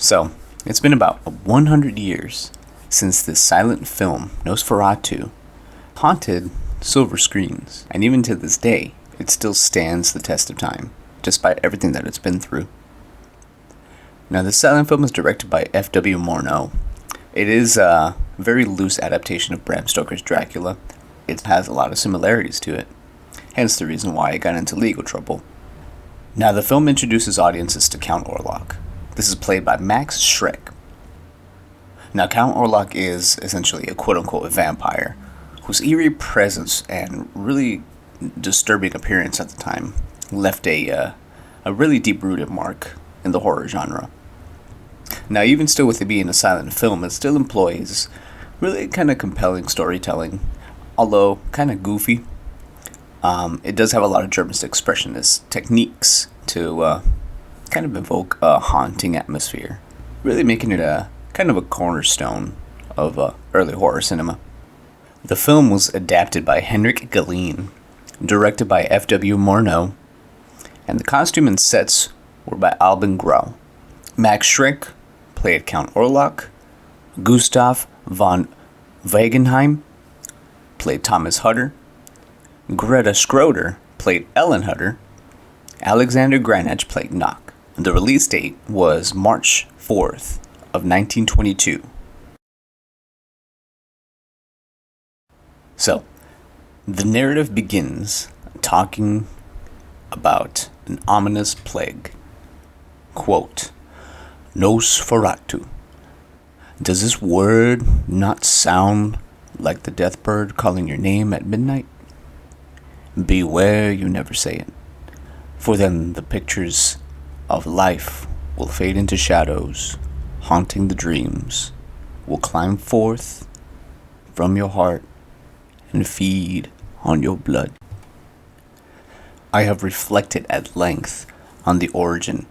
So, it's been about 100 years since this silent film, Nosferatu, haunted silver screens, and even to this day, it still stands the test of time, despite everything that it's been through. Now, this silent film is directed by F.W. Murnau. It is a very loose adaptation of Bram Stoker's Dracula. It has a lot of similarities to it, hence the reason why it got into legal trouble. Now, the film introduces audiences to Count Orlok. This is played by Max Schreck. Now, Count Orlok is essentially a quote-unquote vampire, whose eerie presence and really disturbing appearance at the time left a really deep-rooted mark in the horror genre. Now, even still with it being a silent film, it still employs really kind of compelling storytelling, although kind of goofy. It does have a lot of German expressionist techniques to kind of evoke a haunting atmosphere, really making it a kind of a cornerstone of early horror cinema. The film was adapted by Henrik Galeen, directed by F.W. Murnau, and the costume and sets were by Albin Grau. Max Schreck played Count Orlok. Gustav von Wagenheim played Thomas Hutter. Greta Schroeder played Ellen Hutter. Alexander Granach played Knock. The release date was March 4th of 1922. So, the narrative begins talking about an ominous plague. Quote, Nosferatu. Does this word not sound like the death bird calling your name at midnight? Beware you never say it, for then the pictures of life will fade into shadows, haunting the dreams, will climb forth from your heart and feed on your blood. I have reflected at length on the origin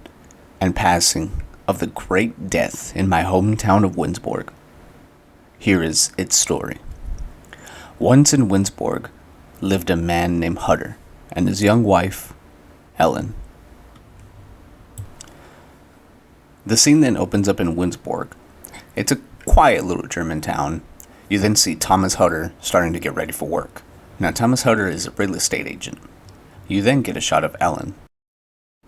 and passing of the great death in my hometown of Winsborg. Here is its story. Once in Winsborg lived a man named Hutter and his young wife, Ellen. The scene then opens up in Winsborg. It's a quiet little German town. You then see Thomas Hutter starting to get ready for work. Now, Thomas Hutter is a real estate agent. You then get a shot of Ellen.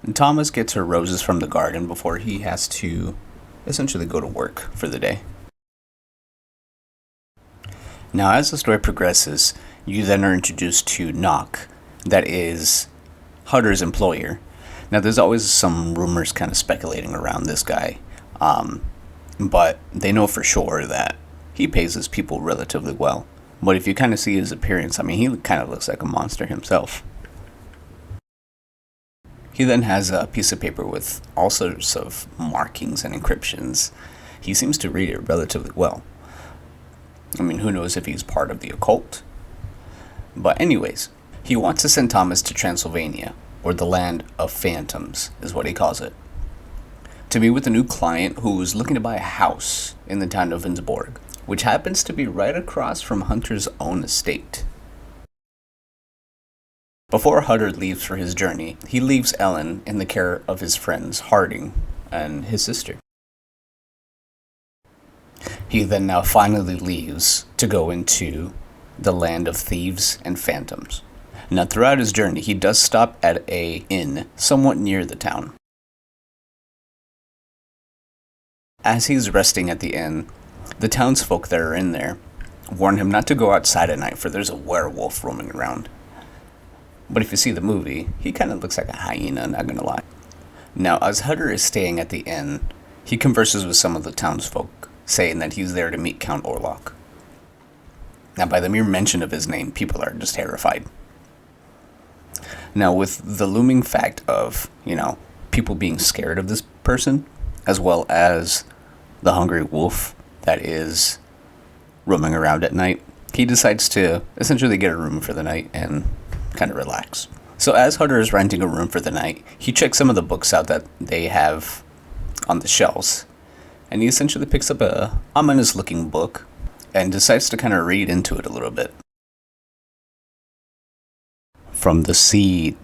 And Thomas gets her roses from the garden before he has to essentially go to work for the day. Now, as the story progresses, you then are introduced to Knock, that is Hutter's employer. Now, there's always some rumors kind of speculating around this guy, but they know for sure that he pays his people relatively well. But if you kind of see his appearance, I mean, he kind of looks like a monster himself. He then has a piece of paper with all sorts of markings and encryptions. He seems to read it relatively well. I mean, who knows if he's part of the occult? But anyways, he wants to send Thomas to Transylvania, or the land of phantoms, is what he calls it, to meet with a new client who is looking to buy a house in the town of Winsborg, which happens to be right across from Hunter's own estate. Before Hutter leaves for his journey, he leaves Ellen in the care of his friends Harding and his sister. He then now finally leaves to go into the land of thieves and phantoms. Now, throughout his journey, he does stop at an inn somewhat near the town. As he's resting at the inn, the townsfolk that are in there warn him not to go outside at night, for there's a werewolf roaming around. But if you see the movie, he kind of looks like a hyena, not gonna lie. Now, as Hutter is staying at the inn, he converses with some of the townsfolk, saying that he's there to meet Count Orlok. Now, by the mere mention of his name, people are just terrified. Now, with the looming fact of, people being scared of this person, as well as the hungry wolf that is roaming around at night, he decides to essentially get a room for the night and kind of relax. So as Hutter is renting a room for the night, he checks some of the books out that they have on the shelves, and he essentially picks up a ominous looking book and decides to kind of read into it a little bit. From the seed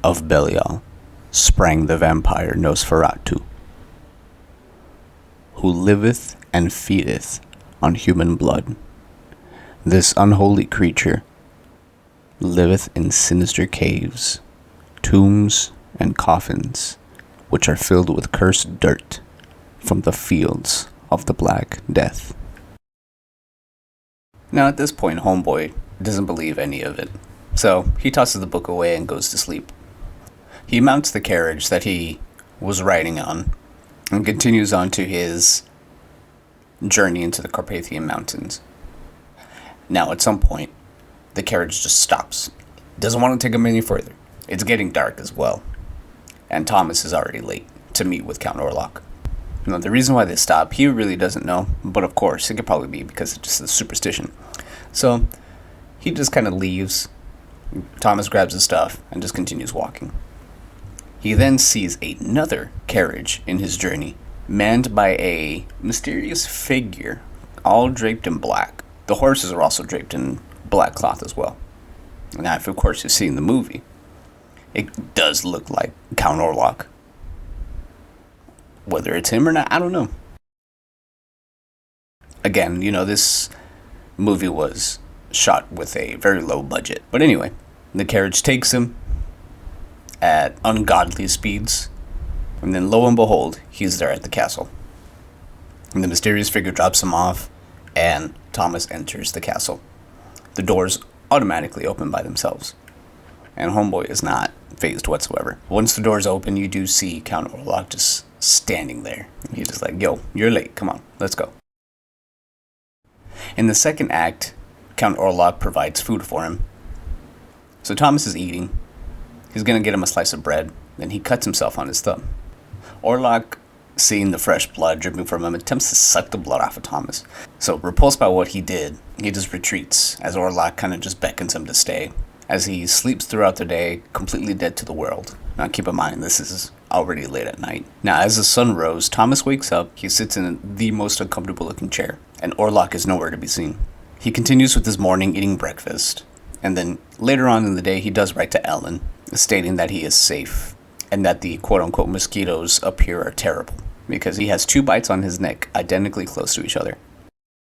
of Belial sprang the vampire Nosferatu. who liveth and feedeth on human blood. This unholy creature liveth in sinister caves, tombs, and coffins, which are filled with cursed dirt from the fields of the Black Death. Now, at this point, Homeboy doesn't believe any of it, so he tosses the book away and goes to sleep. He mounts the carriage that he was riding on and continues on to his journey into the Carpathian Mountains. Now, at some point, the carriage just stops. Doesn't want to take him any further. It's getting dark as well, and Thomas is already late to meet with Count Orlok. Now, the reason why they stop, he really doesn't know, but of course, it could probably be because it's just a superstition. So, he just kind of leaves. Thomas grabs his stuff and just continues walking. He then sees another carriage in his journey, manned by a mysterious figure, all draped in black. The horses are also draped in black cloth as well. Now, if of course you've seen the movie, it does look like Count Orlok. Whether it's him or not, I don't know. Again, this movie was shot with a very low budget. But anyway, the carriage takes him at ungodly speeds, and then lo and behold, he's there at the castle. And the mysterious figure drops him off, and Thomas enters the castle. The doors automatically open by themselves, and Homeboy is not fazed whatsoever. Once the doors open, you do see Count Orlok just standing there. He's just like, yo, you're late, come on, let's go. In the second act, Count Orlok provides food for him. So Thomas is eating. He's going to get him a slice of bread. Then he cuts himself on his thumb. Orlok, seeing the fresh blood dripping from him, attempts to suck the blood off of Thomas. So repulsed by what he did, he just retreats as Orlok kind of just beckons him to stay, as he sleeps throughout the day, completely dead to the world. Now keep in mind, this is already late at night. Now as the sun rose, Thomas wakes up. He sits in the most uncomfortable looking chair, and Orlok is nowhere to be seen. He continues with his morning, eating breakfast, and then later on in the day he does write to Ellen, stating that he is safe, and that the quote-unquote mosquitoes up here are terrible, because he has 2 bites on his neck, identically close to each other.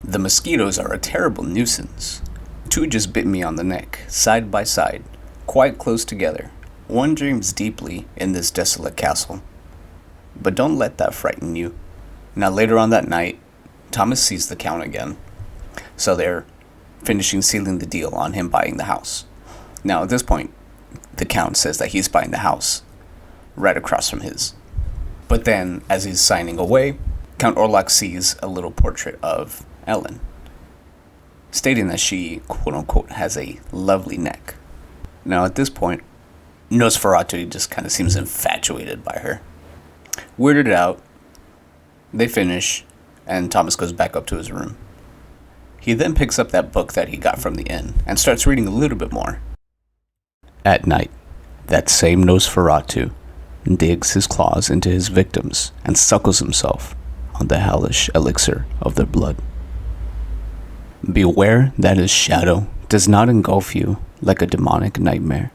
The mosquitoes are a terrible nuisance. 2 just bit me on the neck, side by side, quite close together. One dreams deeply in this desolate castle, but don't let that frighten you. Now later on that night, Thomas sees the Count again, so they're finishing sealing the deal on him buying the house. Now at this point, the Count says that he's buying the house right across from his. But then, as he's signing away, Count Orlok sees a little portrait of Ellen, stating that she, quote-unquote, has a lovely neck. Now, at this point, Nosferatu just kind of seems infatuated by her. Weirded out, they finish, and Thomas goes back up to his room. He then picks up that book that he got from the inn and starts reading a little bit more. At night, that same Nosferatu digs his claws into his victims and suckles himself on the hellish elixir of their blood. Beware that his shadow does not engulf you like a demonic nightmare.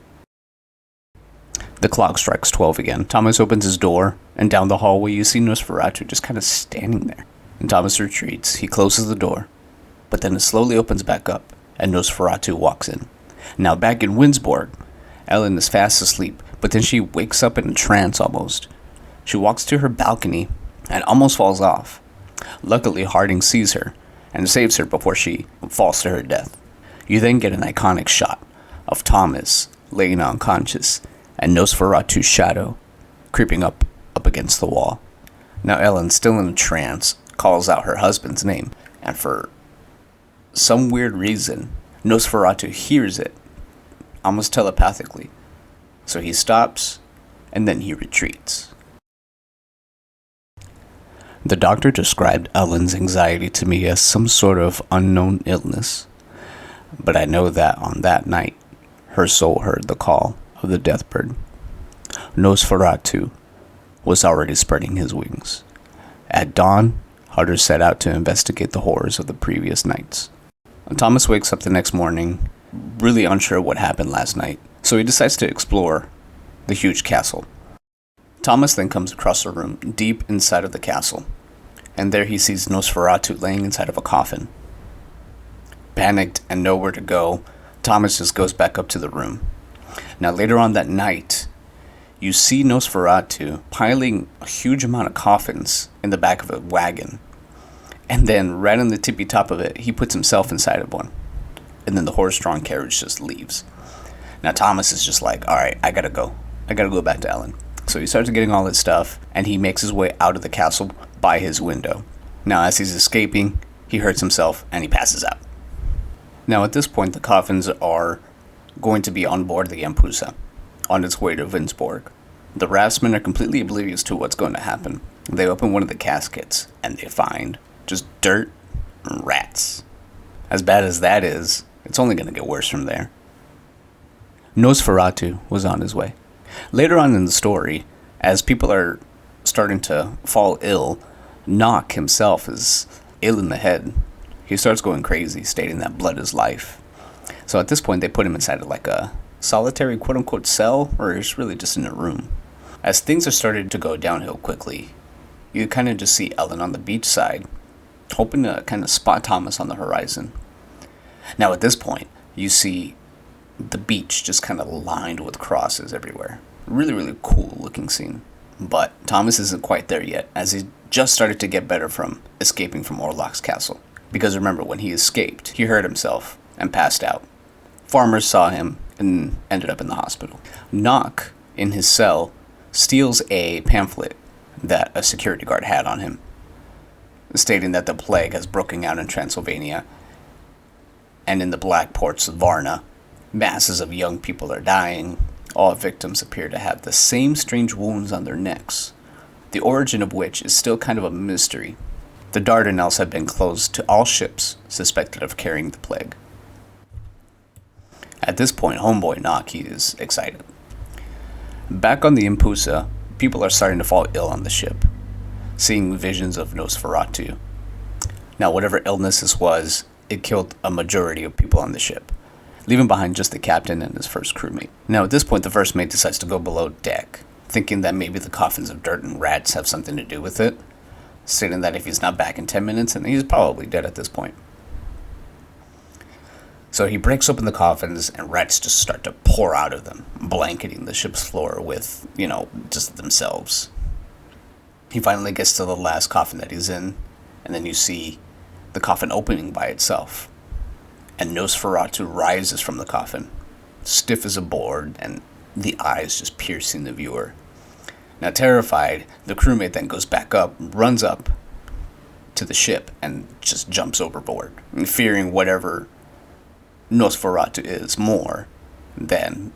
The clock strikes 12 again. Thomas opens his door, and down the hallway you see Nosferatu just kind of standing there. And Thomas retreats. He closes the door, but then it slowly opens back up, and Nosferatu walks in. Now back in Winsborg, Ellen is fast asleep, but then she wakes up in a trance almost. She walks to her balcony and almost falls off. Luckily, Harding sees her and saves her before she falls to her death. You then get an iconic shot of Thomas laying unconscious and Nosferatu's shadow creeping up against the wall. Now Ellen, still in a trance, calls out her husband's name, and for some weird reason, Nosferatu hears it, almost telepathically. So he stops, and then he retreats. The doctor described Ellen's anxiety to me as some sort of unknown illness, but I know that on that night, her soul heard the call of the deathbird. Nosferatu was already spreading his wings. At dawn, Hutter set out to investigate the horrors of the previous nights. Thomas wakes up the next morning, really unsure what happened last night, so he decides to explore the huge castle. Thomas then comes across a room deep inside of the castle, and there he sees Nosferatu laying inside of a coffin. Panicked and nowhere to go, Thomas just goes back up to the room. Now later on that night, you see Nosferatu piling a huge amount of coffins in the back of a wagon. And then right on the tippy top of it, he puts himself inside of one. And then the horse-drawn carriage just leaves. Now Thomas is just like, alright, I gotta go. I gotta go back to Ellen. So he starts getting all his stuff, and he makes his way out of the castle by his window. Now as he's escaping, he hurts himself, and he passes out. Now at this point, the coffins are going to be on board the Yampusa, on its way to Vindsborg. The raftsmen are completely oblivious to what's going to happen. They open one of the caskets, and they find just dirt and rats. As bad as that is, it's only going to get worse from there. Nosferatu was on his way. Later on in the story, as people are starting to fall ill, Nock himself is ill in the head. He starts going crazy, stating that blood is life. So at this point, they put him inside of like a solitary quote-unquote cell, or he's really just in a room. As things are starting to go downhill quickly, you kind of just see Ellen on the beach side, hoping to kind of spot Thomas on the horizon. Now at this point, you see the beach just kind of lined with crosses everywhere. Really, really cool looking scene. But Thomas isn't quite there yet, as he just started to get better from escaping from Orlok's castle. Because remember, when he escaped, he hurt himself and passed out. Farmers saw him and ended up in the hospital. Nock, in his cell, steals a pamphlet that a security guard had on him, stating that the plague has broken out in Transylvania, and in the black ports of Varna, masses of young people are dying. All victims appear to have the same strange wounds on their necks, the origin of which is still kind of a mystery. The Dardanelles have been closed to all ships suspected of carrying the plague. At this point, homeboy Nock is excited. Back on the Yampusa, people are starting to fall ill on the ship, seeing visions of Nosferatu. Now, whatever illness this was, it killed a majority of people on the ship, leaving behind just the captain and his first crewmate. Now, at this point, the first mate decides to go below deck, thinking that maybe the coffins of dirt and rats have something to do with it, stating that if he's not back in 10 minutes, and he's probably dead at this point. So he breaks open the coffins, and rats just start to pour out of them, blanketing the ship's floor with, just themselves. He finally gets to the last coffin that he's in, and then you see the coffin opening by itself. And Nosferatu rises from the coffin, stiff as a board, and the eyes just piercing the viewer. Now terrified, the crewmate then goes back up, runs up to the ship, and just jumps overboard, fearing whatever Nosferatu is more than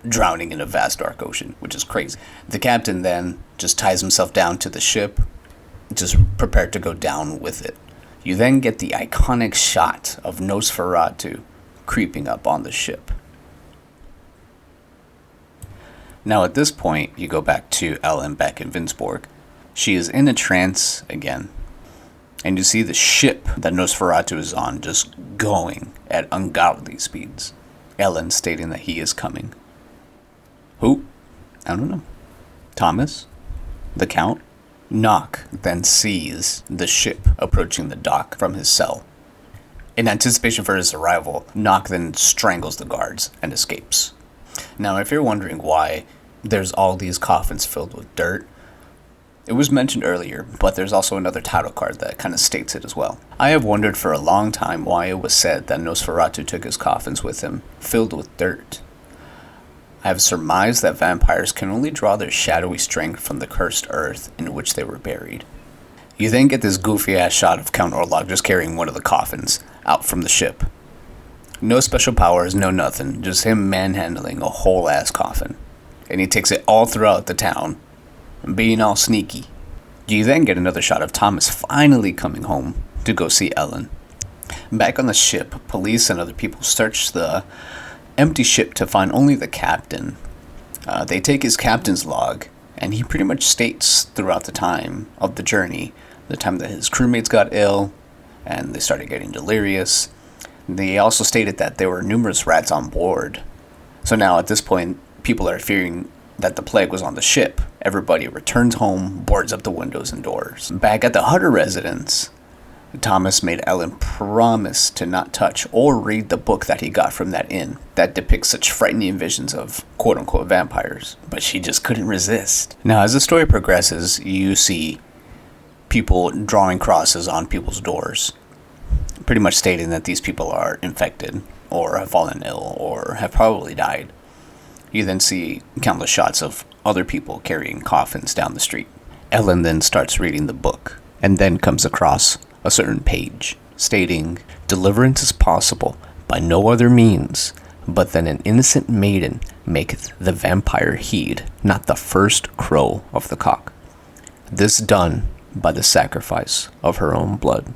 drowning in a vast dark ocean, which is crazy. The captain then just ties himself down to the ship, just prepared to go down with it. You then get the iconic shot of Nosferatu creeping up on the ship. Now at this point, you go back to Ellen back in Vindsborg. She is in a trance again, and you see the ship that Nosferatu is on just going at ungodly speeds. Ellen stating that he is coming. Who? I don't know. Thomas? The Count? Nock then sees the ship approaching the dock from his cell. In anticipation for his arrival, Nock then strangles the guards and escapes. Now, if you're wondering why there's all these coffins filled with dirt, it was mentioned earlier, but there's also another title card that kind of states it as well. I have wondered for a long time why it was said that Nosferatu took his coffins with him, filled with dirt. I have surmised that vampires can only draw their shadowy strength from the cursed earth in which they were buried. You then get this goofy-ass shot of Count Orlok just carrying one of the coffins out from the ship. No special powers, no nothing, just him manhandling a whole-ass coffin. And he takes it all throughout the town, being all sneaky. You then get another shot of Thomas finally coming home to go see Ellen. Back on the ship, police and other people search the empty ship to find only the captain. They take his captain's log, and he pretty much states throughout the time of the journey, the time that his crewmates got ill, and they started getting delirious. They also stated that there were numerous rats on board. So now at this point, people are fearing that the plague was on the ship. Everybody returns home, boards up the windows and doors. Back at the Hutter residence, Thomas made Ellen promise to not touch or read the book that he got from that inn that depicts such frightening visions of quote-unquote vampires, but she just couldn't resist. Now, as the story progresses, you see people drawing crosses on people's doors, pretty much stating that these people are infected or have fallen ill or have probably died. You then see countless shots of other people carrying coffins down the street. Ellen then starts reading the book and then comes across a certain page stating, "Deliverance is possible by no other means but that an innocent maiden maketh the vampire heed not the first crow of the cock. This done by the sacrifice of her own blood."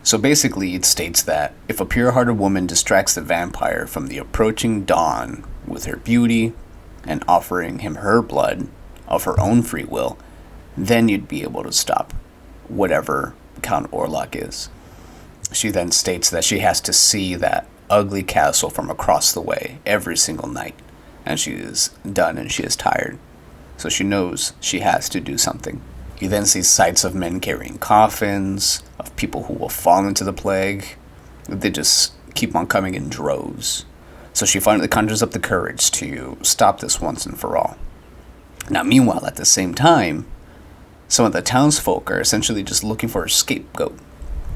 So basically it states that if a pure-hearted woman distracts the vampire from the approaching dawn with her beauty and offering him her blood of her own free will, then you'd be able to stop whatever Count Orlok is. She then states that she has to see that ugly castle from across the way every single night, and she is done and she is tired. So she knows she has to do something. You then see sights of men carrying coffins, of people who will fall into the plague. They just keep on coming in droves. So she finally conjures up the courage to stop this once and for all. Now, meanwhile, at the same time, some of the townsfolk are essentially just looking for a scapegoat.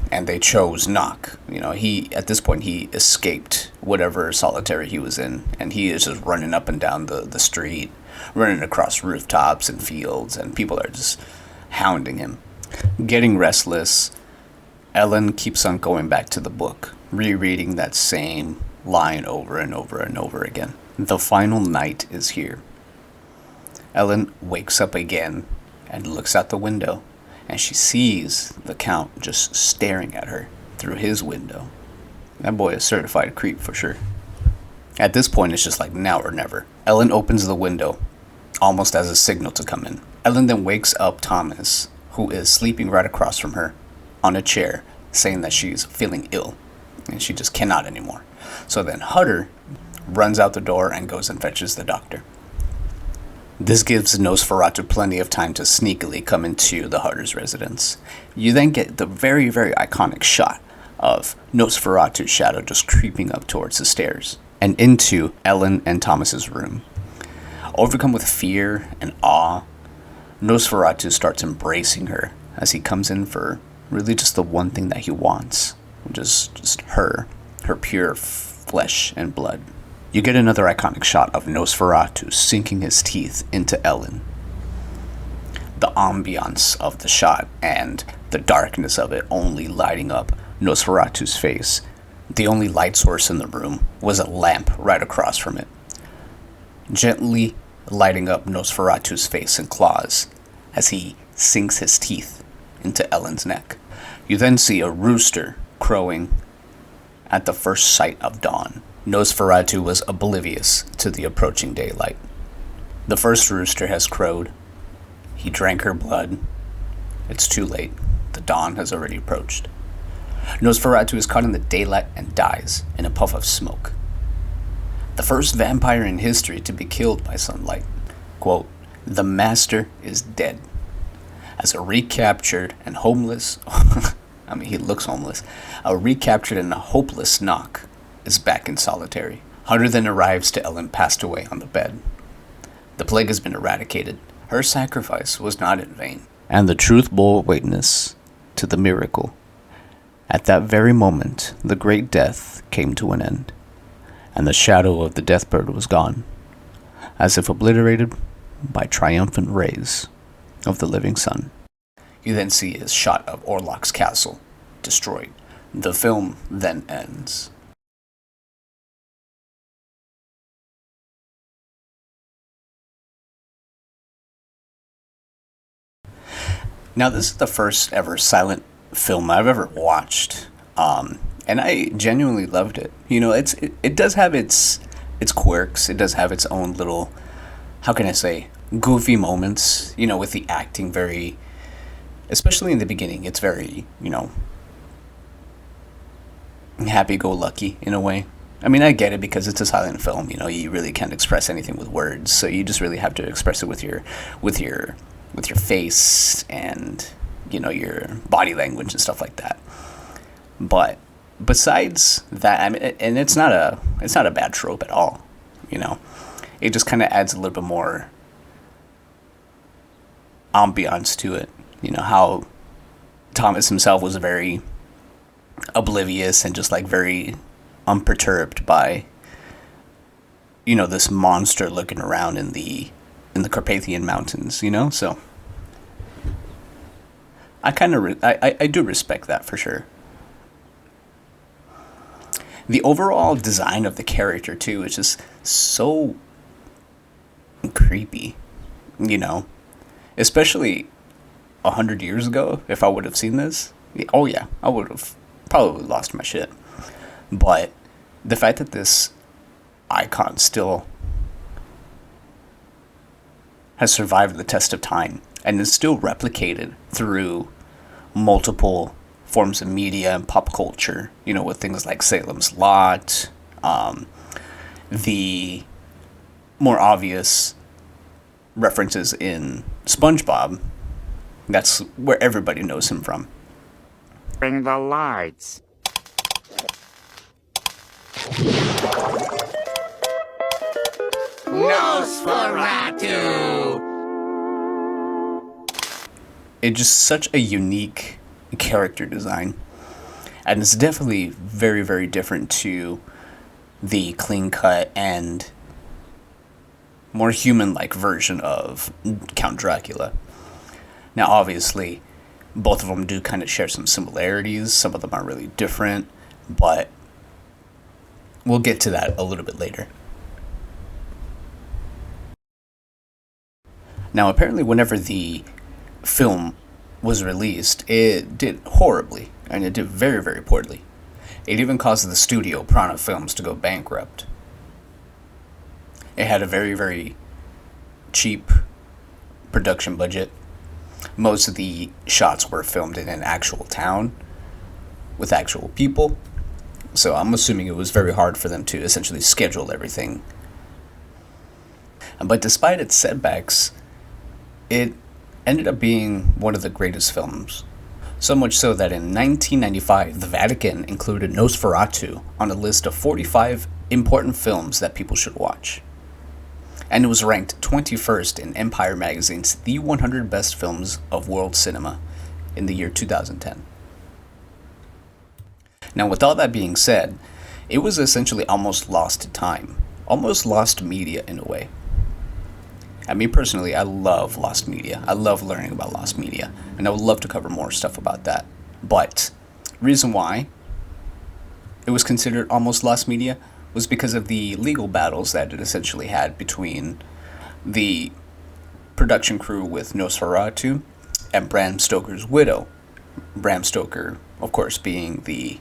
And they chose Knock. At this point, he escaped whatever solitary he was in. And he is just running up and down the street, running across rooftops and fields. And people are just hounding him. Getting restless, Ellen keeps on going back to the book, rereading that same line over and over and over again. The final night is here. Ellen wakes up again and looks out the window, and she sees the Count just staring at her through his window. That boy is certified creep for sure. At this point, it's just like now or never. Ellen opens the window, almost as a signal to come in. Ellen then wakes up Thomas, who is sleeping right across from her, on a chair, saying that she's feeling ill, and she just cannot anymore. So then Hutter runs out the door and goes and fetches the doctor. This gives Nosferatu plenty of time to sneakily come into the Hutter's residence. You then get the very, very iconic shot of Nosferatu's shadow just creeping up towards the stairs and into Ellen and Thomas's room. Overcome with fear and awe, Nosferatu starts embracing her as he comes in for really just the one thing that he wants, which is just her pure flesh and blood. You get another iconic shot of Nosferatu sinking his teeth into Ellen. The ambiance of the shot and the darkness of it only lighting up Nosferatu's face. The only light source in the room was a lamp right across from it, gently lighting up Nosferatu's face and claws as he sinks his teeth into Ellen's neck. You then see a rooster crowing at the first sight of dawn. Nosferatu was oblivious to the approaching daylight. The first rooster has crowed. He drank her blood. It's too late. The dawn has already approached. Nosferatu is caught in the daylight and dies in a puff of smoke. The first vampire in history to be killed by sunlight. Quote, "The master is dead." As a recaptured and homeless, he looks homeless, a recaptured and hopeless Knock is back in solitary. Hunter then arrives to Ellen passed away on the bed. The plague has been eradicated. Her sacrifice was not in vain. And the truth bore witness to the miracle. At that very moment, the great death came to an end, and the shadow of the deathbird was gone, as if obliterated by triumphant rays of the living sun. You then see a shot of Orlok's castle destroyed. The film then ends. Now, this is the first ever silent film I've ever watched, and I genuinely loved it. It does have its quirks. It does have its own little, how can I say, goofy moments. With the acting very, especially in the beginning, it's very happy-go-lucky in a way. I mean, I get it because it's a silent film. You know, you really can't express anything with words, so you just really have to express it with with your, with your face and your body language and stuff like that. But besides that, I mean, and it's not a bad trope at all. You know, it just kind of adds a little bit more ambiance to it. You know how Thomas himself was very oblivious and just like very unperturbed by this monster looking around in the Carpathian Mountains. So I kind of I do respect that for sure. The overall design of the character too is just so creepy, especially 100 years ago. If I would have seen this, oh yeah, I would have probably lost my shit. But the fact that this icon still has survived the test of time and is still replicated through multiple forms of media and pop culture, with things like Salem's Lot, the more obvious references in SpongeBob. That's where everybody knows him from. Bring the lights. Nosferatu! It's just such a unique character design. And it's definitely very, very different to the clean cut and more human like version of Count Dracula. Now, obviously, both of them do kind of share some similarities. Some of them are really different, but we'll get to that a little bit later. Now, apparently, whenever the film was released, it did horribly, and it did very, very poorly. It even caused the studio, Prana Films, to go bankrupt. It had a very, very cheap production budget. Most of the shots were filmed in an actual town with actual people, so I'm assuming it was very hard for them to essentially schedule everything. But despite its setbacks, it ended up being one of the greatest films. So much so that in 1995, the Vatican included Nosferatu on a list of 45 important films that people should watch. And it was ranked 21st in Empire magazine's The 100 Best Films of World Cinema in the year 2010. Now, with all that being said, it was essentially almost lost to time, almost lost media in a way. And me personally, I love lost media. I love learning about lost media, and I would love to cover more stuff about that. But the reason why it was considered almost lost media was because of the legal battles that it essentially had between the production crew with Nosferatu and Bram Stoker's widow. Bram Stoker, of course, being the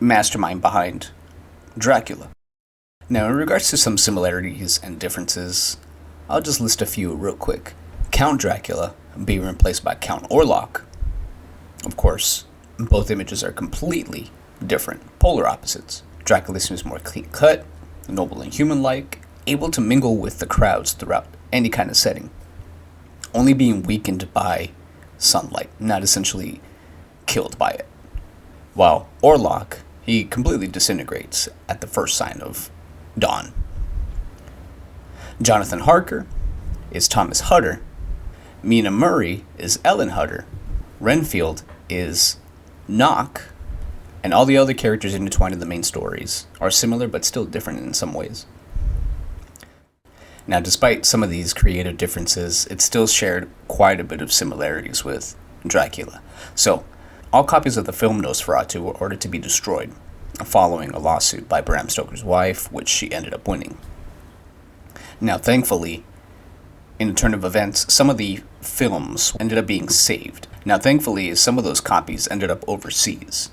mastermind behind Dracula. Now, in regards to some similarities and differences, I'll just list a few real quick. Count Dracula being replaced by Count Orlok. Of course, both images are completely different, polar opposites. Dracula seems more clean-cut, noble and human-like, able to mingle with the crowds throughout any kind of setting, only being weakened by sunlight, not essentially killed by it. While Orlok, he completely disintegrates at the first sign of dawn. Jonathan Harker is Thomas Hutter. Mina Murray is Ellen Hutter. Renfield is Knock. And all the other characters intertwined in the main stories are similar but still different in some ways. Now, despite some of these creative differences, it still shared quite a bit of similarities with Dracula. So, all copies of the film Nosferatu were ordered to be destroyed, following a lawsuit by Bram Stoker's wife, which she ended up winning. Now, thankfully, in a turn of events, some of the films ended up being saved. Now, thankfully, some of those copies ended up overseas.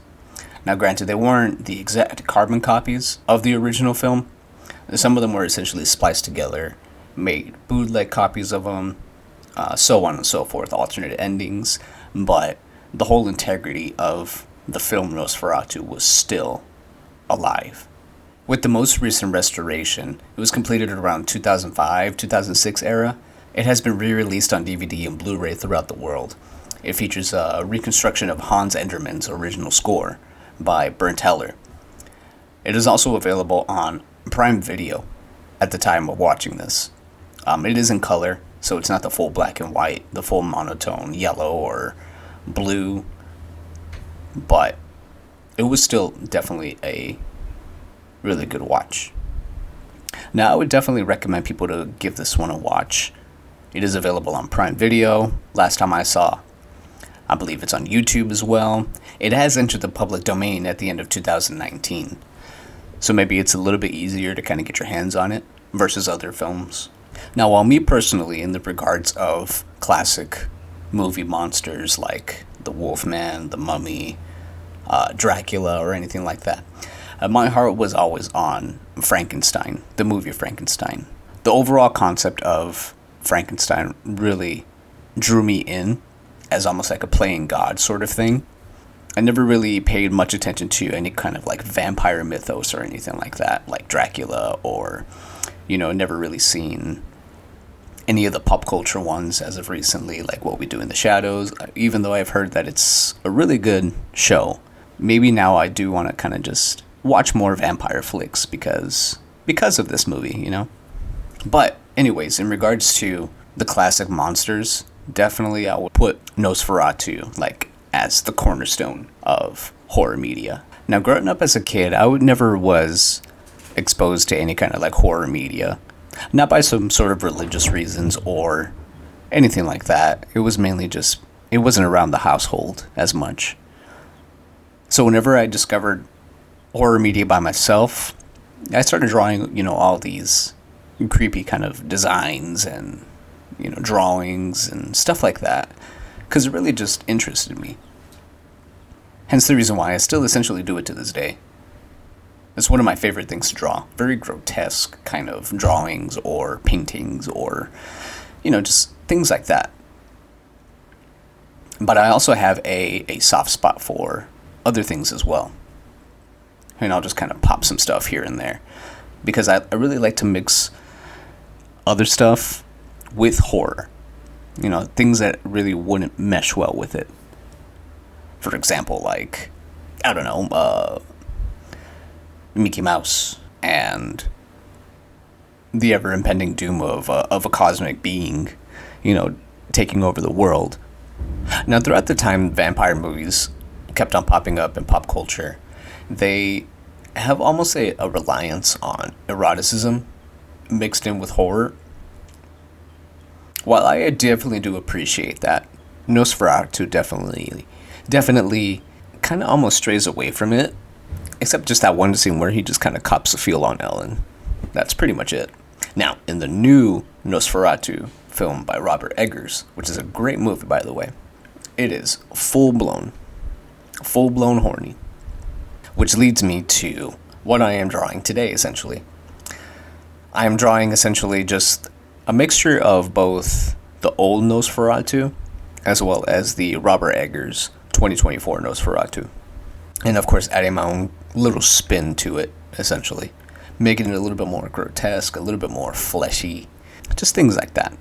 Now, granted, they weren't the exact carbon copies of the original film. Some of them were essentially spliced together, made bootleg copies of them, so on and so forth, alternate endings. But the whole integrity of the film Nosferatu was still alive. With the most recent restoration, it was completed around 2005, 2006 era. It has been re-released on DVD and Blu-ray throughout the world. It features a reconstruction of Hans Endermann's original score by Bernd Heller. It is also available on Prime Video at the time of watching this. It is in color, so it's not the full black and white, the full monotone yellow or blue, but it was still definitely a really good watch. Now, I would definitely recommend people to give this one a watch. It is available on Prime Video. Last time I saw, I believe it's on YouTube as well. It has entered the public domain at the end of 2019. So maybe it's a little bit easier to kind of get your hands on it versus other films. Now, while me personally, in the regards of classic movie monsters like the Wolfman, the Mummy, Dracula, or anything like that, my heart was always on Frankenstein, the movie Frankenstein. The overall concept of Frankenstein really drew me in as almost like a playing god sort of thing. I never really paid much attention to any kind of like vampire mythos or anything like that, like Dracula, or, never really seen any of the pop culture ones as of recently, like What We Do in the Shadows, even though I've heard that it's a really good show. Maybe now I do want to kind of just watch more vampire flicks because of this movie, But anyways, in regards to the classic monsters, definitely I would put Nosferatu like as the cornerstone of horror media. Now, growing up as a kid, I never was exposed to any kind of like horror media, not by some sort of religious reasons or anything like that. It was mainly just, it wasn't around the household as much. So whenever I discovered horror media by myself, I started drawing, all these creepy kind of designs and, drawings and stuff like that, because it really just interested me. Hence the reason why I still essentially do it to this day. It's one of my favorite things to draw. Very grotesque kind of drawings or paintings or, just things like that. But I also have a soft spot for other things as well. And I'll just kind of pop some stuff here and there, because I really like to mix other stuff with horror. Things that really wouldn't mesh well with it. For example, like, I don't know, Mickey Mouse and the ever-impending doom of a cosmic being, taking over the world. Now, throughout the time vampire movies kept on popping up in pop culture, they have almost a reliance on eroticism mixed in with horror. While I definitely do appreciate that, Nosferatu definitely kind of almost strays away from it, except just that one scene where he just kind of cops a feel on Ellen. That's pretty much it. Now, in the new Nosferatu film by Robert Eggers, which is a great movie, by the way, it is full-blown horny. Which leads me to what I am drawing today, essentially. I am drawing essentially just a mixture of both the old Nosferatu as well as the Robert Eggers 2024 Nosferatu. And of course, adding my own little spin to it, essentially. Making it a little bit more grotesque, a little bit more fleshy, just things like that.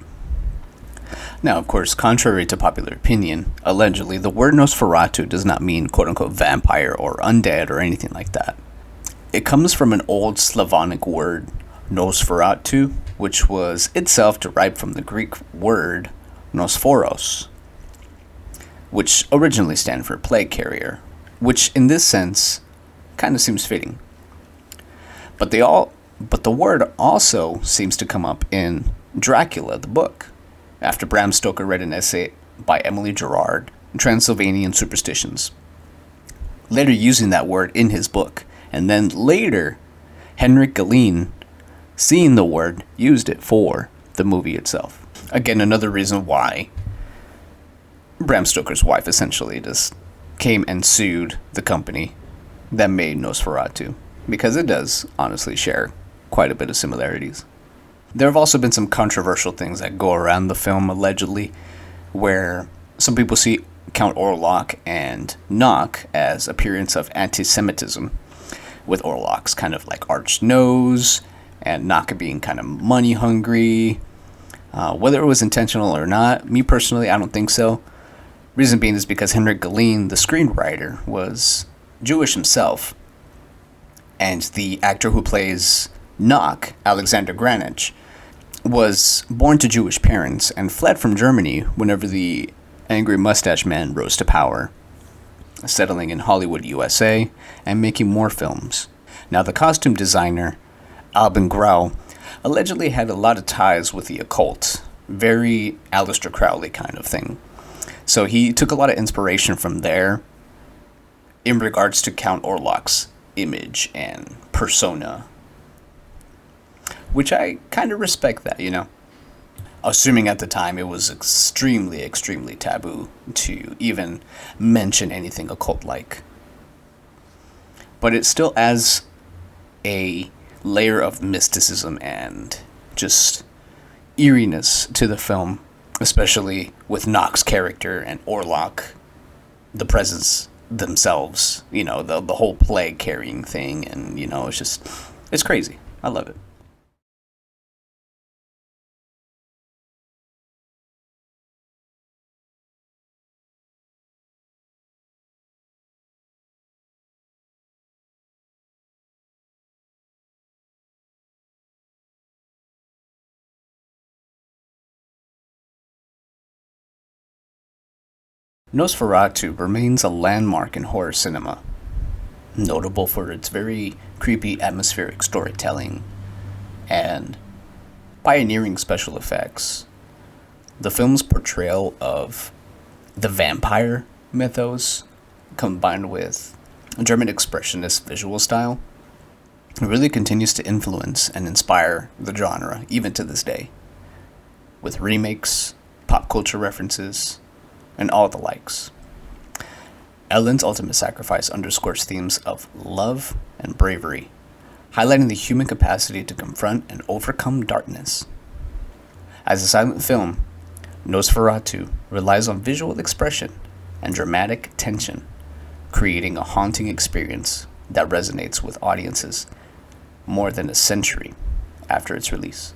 Now, of course, contrary to popular opinion, allegedly, the word Nosferatu does not mean quote-unquote vampire or undead or anything like that. It comes from an old Slavonic word, Nosferatu, which was itself derived from the Greek word Nosphoros, which originally stand for plague carrier, which in this sense kind of seems fitting. But the word also seems to come up in Dracula, the book, after Bram Stoker read an essay by Emily Gerard, Transylvanian Superstitions, later using that word in his book, and then later Henrik Galeen, seeing the word, used it for the movie itself. Again, another reason why Bram Stoker's wife essentially just came and sued the company that made Nosferatu, because it does honestly share quite a bit of similarities. There have also been some controversial things that go around the film, allegedly, where some people see Count Orlok and Knock as appearance of anti-Semitism, with Orlok's kind of like arched nose and Naka being kind of money hungry. Whether it was intentional or not, me personally, I don't think so. Reason being is because Henrik Galeen, the screenwriter, was Jewish himself, and the actor who plays Nock, Alexander Granich, was born to Jewish parents and fled from Germany whenever the angry mustache man rose to power, settling in Hollywood, USA, and making more films. Now, the costume designer, Albin Grau, allegedly had a lot of ties with the occult, very Aleister Crowley kind of thing. So he took a lot of inspiration from there in regards to Count Orlok's image and persona, which I kind of respect that, you know. Assuming at the time it was extremely, extremely taboo to even mention anything occult-like. But it still adds a layer of mysticism and just eeriness to the film, especially with Nock's character and Orlok, the presence themselves, you know, the whole plague carrying thing, and, you know, it's crazy. I love it. Nosferatu remains a landmark in horror cinema, notable for its very creepy atmospheric storytelling and pioneering special effects. The film's portrayal of the vampire mythos, combined with German expressionist visual style, really continues to influence and inspire the genre even to this day, with remakes, pop culture references, and all the likes. Ellen's ultimate sacrifice underscores themes of love and bravery, highlighting the human capacity to confront and overcome darkness. As a silent film, Nosferatu relies on visual expression and dramatic tension, creating a haunting experience that resonates with audiences more than a century after its release.